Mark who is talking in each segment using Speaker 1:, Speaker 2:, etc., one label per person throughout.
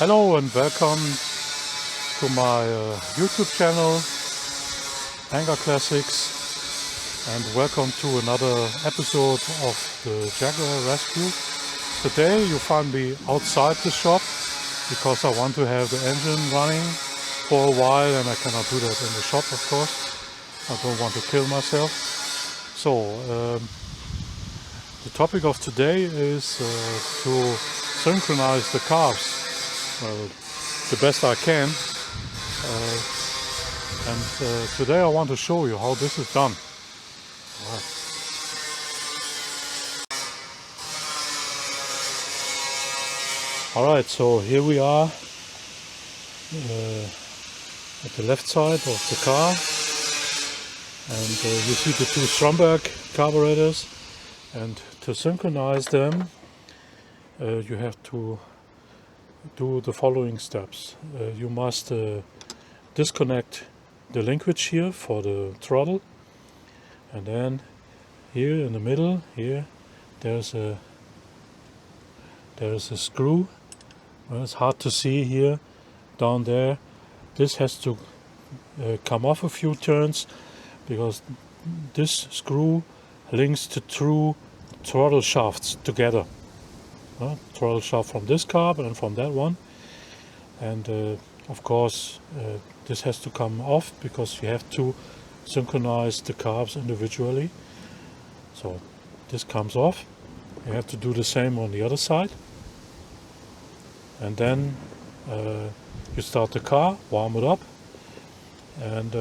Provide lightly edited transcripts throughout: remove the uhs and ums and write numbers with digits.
Speaker 1: Hello and welcome to my YouTube channel, Anger Classics, and welcome to another episode of the Jaguar rescue. Today you find me outside the shop because I want to have the engine running for a while, and I cannot do that in the shop, of course. I don't want to kill myself. So the topic of today is to synchronize the carbs. Well, the best I can, and today I want to show you how this is done. Alright, so here we are at the left side of the car, and you see the two Stromberg carburetors, and to synchronize them you have to do the following steps. You must disconnect the linkage here for the throttle, and then here in the middle here there's a screw. Well, it's hard to see here down there. This has to come off a few turns because this screw links the two throttle shafts together. Throttle shaft from this carb and from that one, and of course this has to come off because you have to synchronize the carbs individually. So this comes off. You have to do the same on the other side, and then you start the car, warm it up, and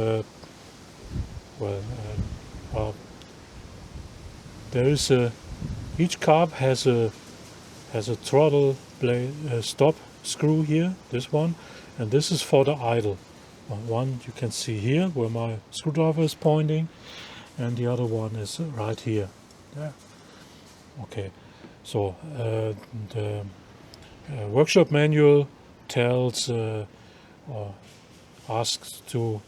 Speaker 1: there is each carb has a throttle blade stop screw here, this one, and this is for the idle. One you can see here where my screwdriver is pointing, and the other one is right here. Yeah. Okay, so the workshop manual tells or asks to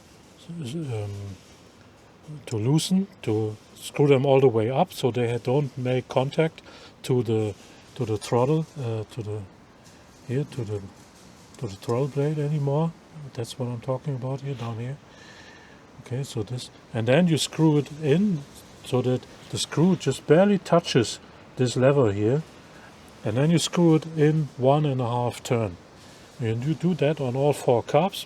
Speaker 1: loosen, to screw them all the way up so they don't make contact to the throttle, to the throttle blade anymore. That's what I'm talking about here, down here. Okay, so this, and then you screw it in so that the screw just barely touches this lever here, and then you screw it in 1.5 turn. And you do that on all 4 carbs,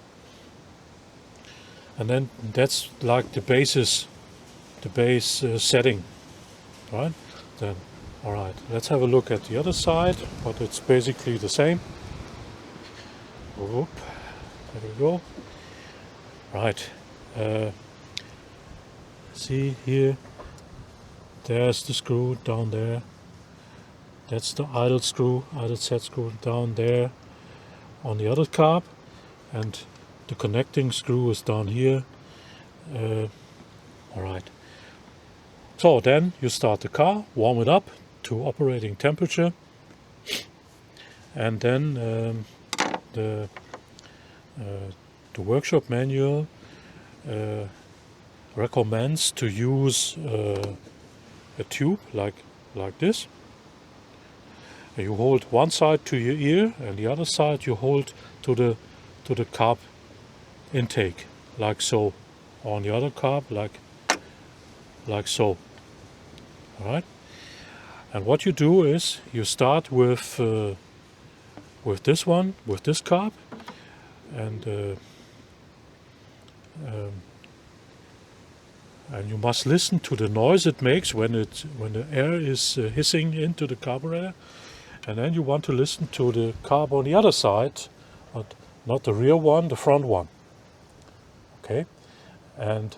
Speaker 1: and then that's like the base setting, right? Then alright, let's have a look at the other side, but it's basically the same. Oop, there we go. Right, see here, there's the screw down there. That's the idle set screw down there on the other carb, and the connecting screw is down here. Alright, so then you start the car, warm it up to operating temperature, and then the workshop manual recommends to use a tube like this. You hold one side to your ear and the other side you hold to the carb intake, like so. On the other carb, like so. All right. And what you do is you start with this one, with this carb, and you must listen to the noise it makes when the air is hissing into the carburetor, and then you want to listen to the carb on the other side, but not the rear one, the front one. Okay, and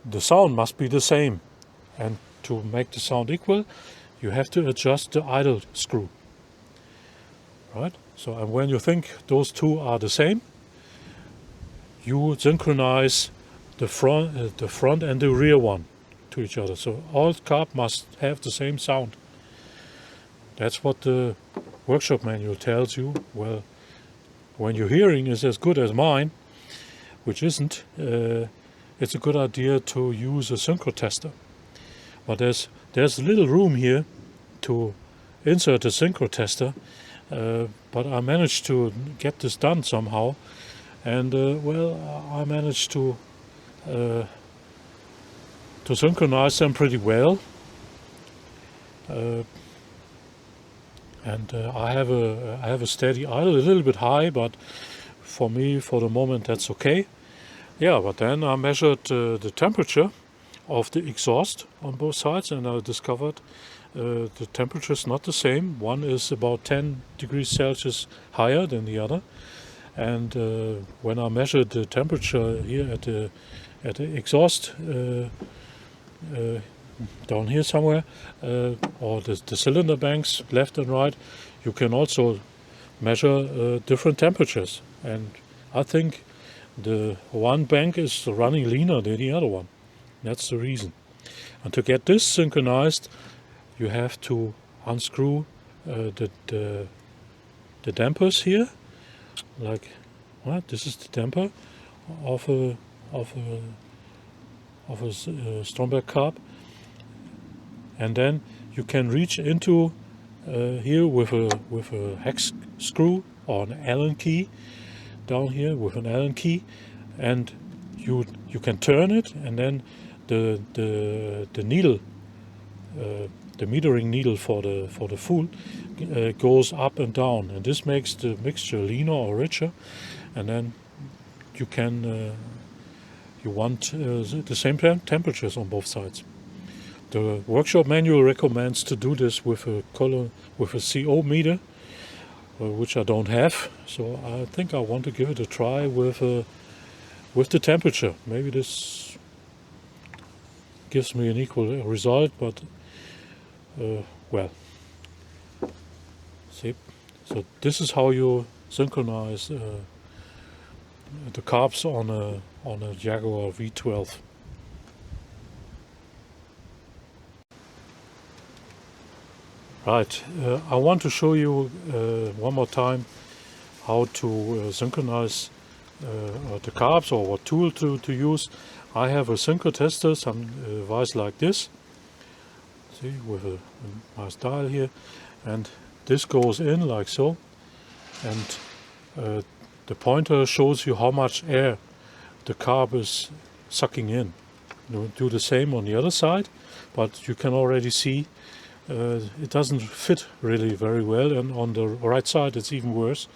Speaker 1: the sound must be the same, and to make the sound equal, you have to adjust the idle screw. Right? So, and when you think those two are the same, you synchronize the front and the rear one to each other. So all carb must have the same sound. That's what the workshop manual tells you. Well, when your hearing is as good as mine, which isn't, it's a good idea to use a synchro tester. But there's little room here to insert a synchro tester, but I managed to get this done somehow, and well, I managed to synchronize them pretty well. And I have a steady idle, a little bit high, but for me, for the moment, that's okay. Yeah, but then I measured the temperature of the exhaust on both sides, and I discovered the temperature is not the same. One is about 10 degrees Celsius higher than the other. And when I measured the temperature here at the exhaust down here somewhere, or the cylinder banks left and right, you can also measure different temperatures. And I think the one bank is running leaner than the other one. That's the reason. And to get this synchronized, you have to unscrew the dampers here. Like, what? This is the damper of a Stromberg carb, and then you can reach into here with a hex screw or an Allen key down here with an Allen key, and you can turn it, and then the needle, the metering needle for the full goes up and down, and this makes the mixture leaner or richer, and then you can you want the same temperatures on both sides. The workshop manual recommends to do this with a CO meter, which I don't have, so I think I want to give it a try with the temperature. Maybe this gives me an equal result, but well, see. So this is how you synchronize the carbs on a Jaguar V12. Right, I want to show you one more time how to synchronize the carbs, or what tool to use. I have a synchro tester, some device like this. See, with a nice dial here, and this goes in like so, and the pointer shows you how much air the carb is sucking in. You do the same on the other side, but you can already see it doesn't fit really very well, and on the right side it's even worse.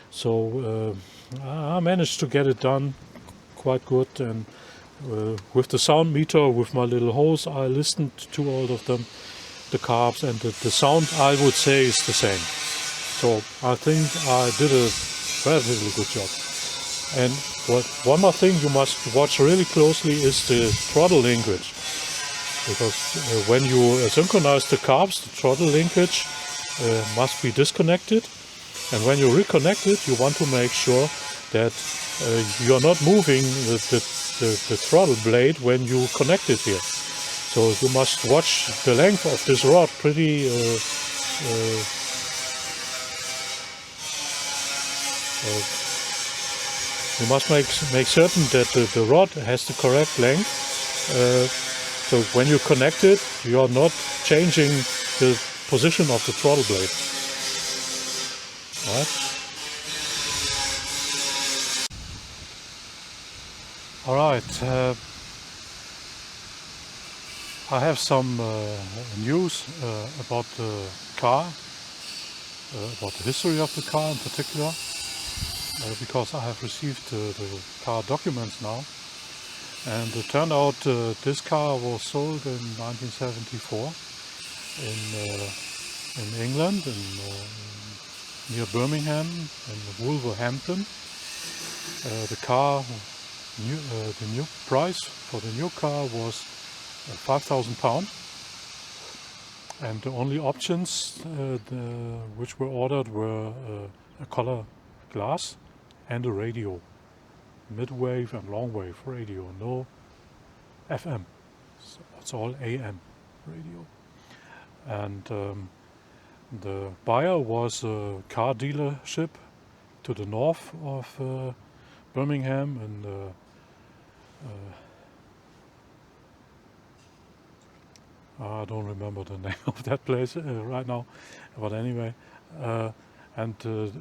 Speaker 1: So I managed to get it done quite good, and with the sound meter, with my little holes, I listened to all of them, the carbs, and the sound, I would say, is the same. So I think I did a relatively good job. And one more thing you must watch really closely is the throttle linkage, because when you synchronize the carbs, the throttle linkage must be disconnected, and when you reconnect it, you want to make sure that you're not moving the throttle blade when you connect it here. So you must watch the length of this rod pretty you must make certain that the rod has the correct length. So when you connect it, you are not changing the position of the throttle blade. All right. I have some news about the car, about the history of the car in particular, because I have received the car documents now. And it turned out this car was sold in 1974 in England, near Birmingham, in Wolverhampton. The new price for the new car was £5,000, and the only options which were ordered were a color glass and a radio. Mid-wave and long-wave radio, no FM, so it's all AM radio. And the buyer was a car dealership to the north of Birmingham, and I don't remember the name of that place right now, but anyway, and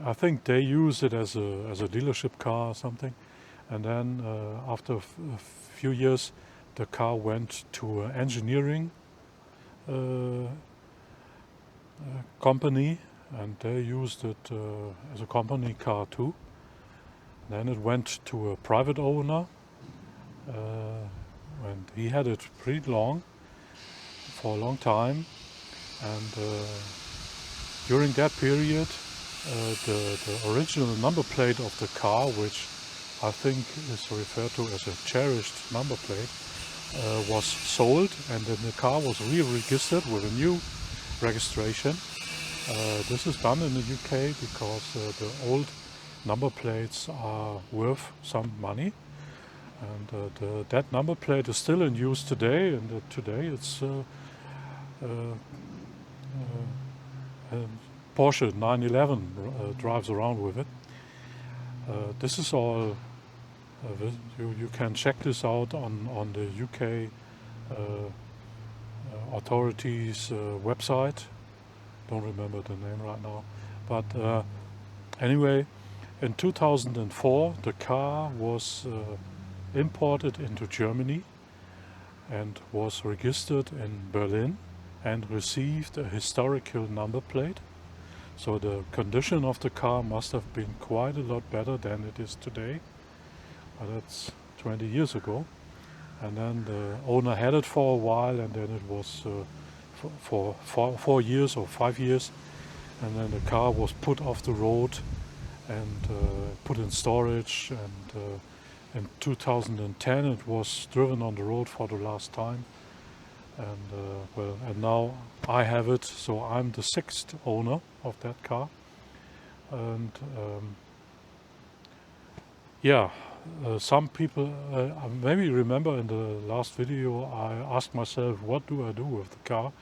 Speaker 1: I think they use it as a dealership car or something. And then after a few years, the car went to an engineering company, and they used it as a company car too. Then it went to a private owner, and he had it pretty long, for a long time. And during that period, the original number plate of the car, which I think is referred to as a cherished number plate, was sold, and then the car was re-registered with a new registration. This is done in the UK because the old number plates are worth some money, and that number plate is still in use today, and today it's Porsche 911 drives around with it. This is all, you can check this out on the UK authorities website. Don't remember the name right now, but anyway, in 2004 the car was imported into Germany and was registered in Berlin and received a historical number plate. So the condition of the car must have been quite a lot better than it is today. But that's 20 years ago. And then the owner had it for a while, and then it was for 4 years or 5 years. And then the car was put off the road and put in storage. And in 2010 it was driven on the road for the last time. And and now I have it, so I'm the 6th owner of that car. And yeah, some people maybe remember in the last video I asked myself, what do I do with the car?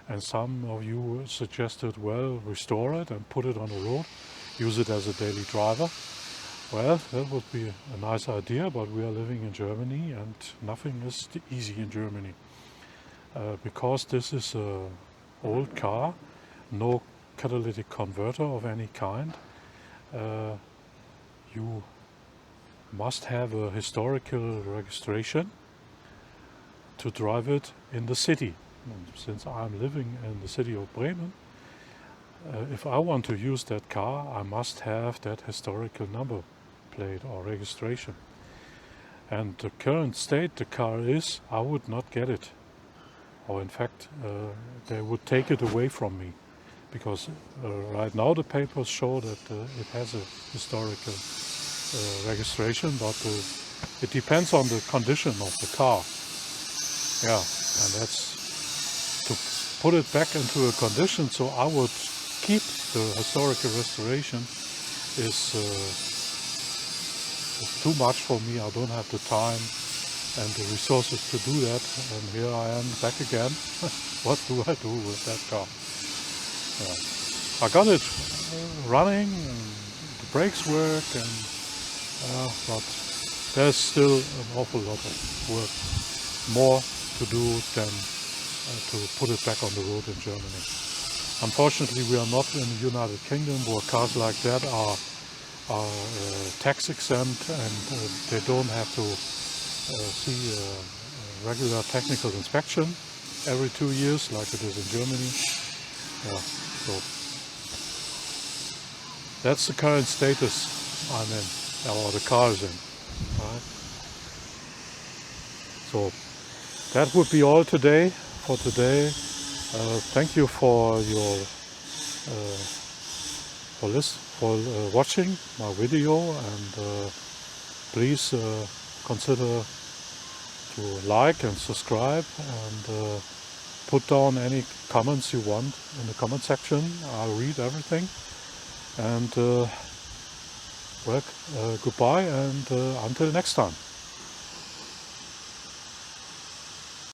Speaker 1: And some of you suggested, well, restore it and put it on the road, use it as a daily driver. Well, that would be a nice idea, but we are living in Germany and nothing is easy in Germany. Because this is an old car, no catalytic converter of any kind, you must have a historical registration to drive it in the city. And since I'm living in the city of Bremen, if I want to use that car, I must have that historical number plate or registration. And the current state the car is, I would not get it. Or in fact, they would take it away from me, because right now the papers show that it has a historical registration, but it depends on the condition of the car. Yeah, and that's to put it back into a condition. So I would keep the historical restoration is too much for me. I don't have the time and the resources to do that, and here I am back again. What do I do with that car? I got it running, and the brakes work, and but there's still an awful lot of work, more to do than to put it back on the road in Germany. Unfortunately, we are not in the United Kingdom, where cars like that are tax exempt, and they don't have to see a regular technical inspection every 2 years like it is in Germany. Yeah, so that's the current status I'm in, or the car is in. Right? So that would be all today for today. Thank you for your for watching my video, and please consider to like and subscribe, and put down any comments you want in the comment section. I'll read everything, and well, goodbye, and until next time.